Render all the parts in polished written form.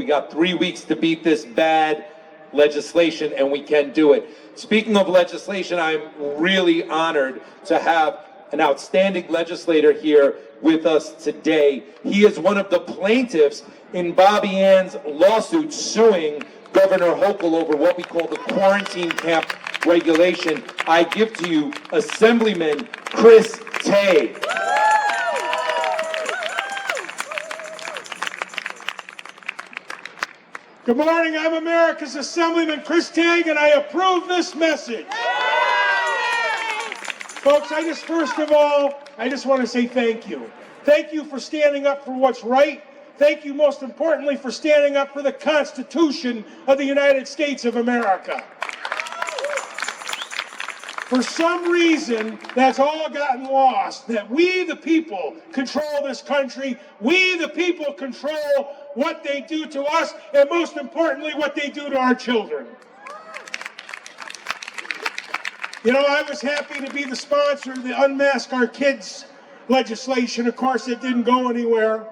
We got 3 weeks to beat this bad legislation, and we can do it. Speaking of legislation, I'm really honored to have an outstanding legislator here with us today. He is one of the plaintiffs in Bobbie Anne's lawsuit suing Governor Hochul over what we call the quarantine camp regulation. I give to you Assemblyman Chris Tague. Good morning, I'm America's Assemblyman Chris Tague, and I approve this message. Folks, first of all, I just want to say thank you. Thank you for standing up for what's right. Thank you, most importantly, for standing up for the Constitution of the United States of America. For some reason, that's all gotten lost, that we, the people, control this country. We, the people, control what they do to us, and most importantly, what they do to our children. You know, I was happy to be the sponsor of the Unmask Our Kids legislation. Of course, it didn't go anywhere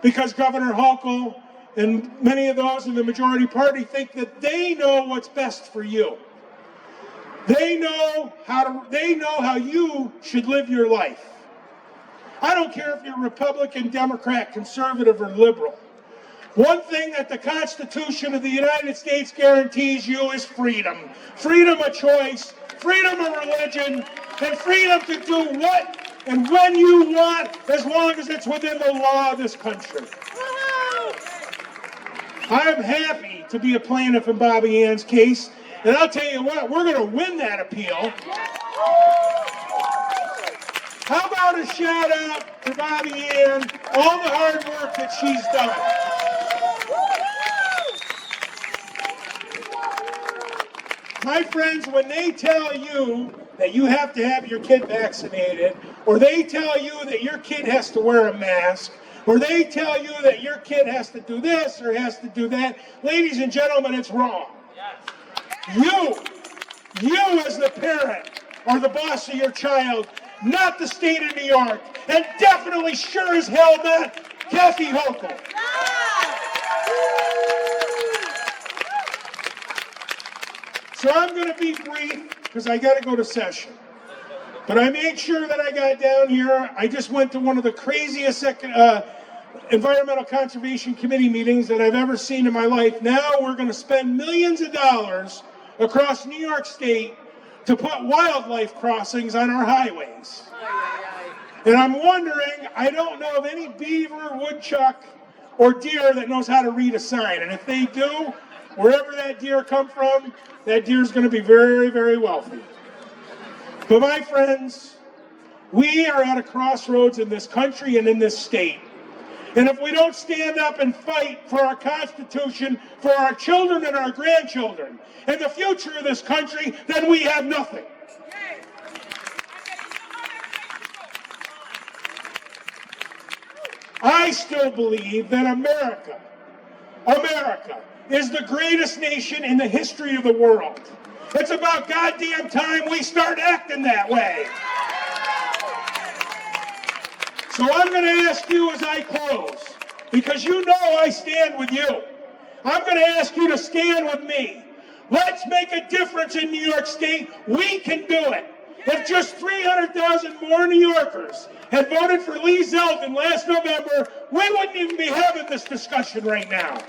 because Governor Hochul and many of those in the majority party think that they know what's best for you. They know how you should live your life. I don't care if you're Republican, Democrat, conservative, or liberal. One thing that the Constitution of the United States guarantees you is freedom. Freedom of choice, freedom of religion, and freedom to do what and when you want, as long as it's within the law of this country. I'm happy to be a plaintiff in Bobbie Anne's case, and I'll tell you what, we're going to win that appeal. How about a shout out to Bobbie Anne, all the hard work that she's done. My friends, when they tell you that you have to have your kid vaccinated, or they tell you that your kid has to wear a mask, or they tell you that your kid has to do this or has to do that, ladies and gentlemen, it's wrong. You as the parent are the boss of your child, not the state of New York, and definitely sure as hell not Kathy Hochul. So I'm going to be brief because I got to go to session. But I made sure that I got down here. I just went to one of the craziest Environmental Conservation Committee meetings that I've ever seen in my life. Now we're going to spend millions of dollars across New York State to put wildlife crossings on our highways. And I'm wondering, I don't know of any beaver, woodchuck, or deer that knows how to read a sign. And if they do, wherever that deer come from, that deer's going to be very, very wealthy. But my friends, we are at a crossroads in this country and in this state. And if we don't stand up and fight for our Constitution, for our children and our grandchildren, and the future of this country, then we have nothing. I still believe that America is the greatest nation in the history of the world. It's about goddamn time we start acting that way. So I'm going to ask you as I close, because you know I stand with you. I'm going to ask you to stand with me. Let's make a difference in New York State. We can do it. If just 300,000 more New Yorkers had voted for Lee Zeldin last November, we wouldn't even be having this discussion right now.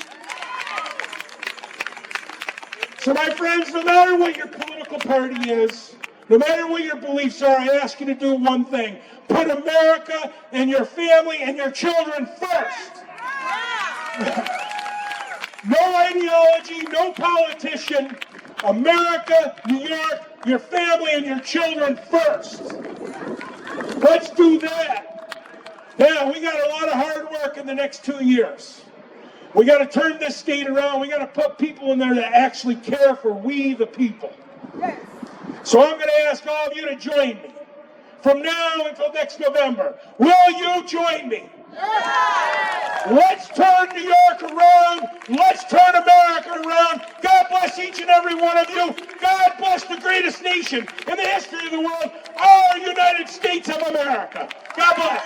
So my friends, no matter what your political party is, no matter what your beliefs are, I ask you to do one thing. Put America and your family and your children first. No ideology, no politician. America, New York, your family and your children first. Let's do that. Yeah, we got a lot of hard work in the next 2 years. We got to turn this state around. We got to put people in there that actually care for we the people. So I'm going to ask all of you to join me. From now until next November, will you join me? Let's turn New York around. Let's turn America around. God bless each and every one of you. God bless the greatest nation in the history of the world, our United States of America. God bless.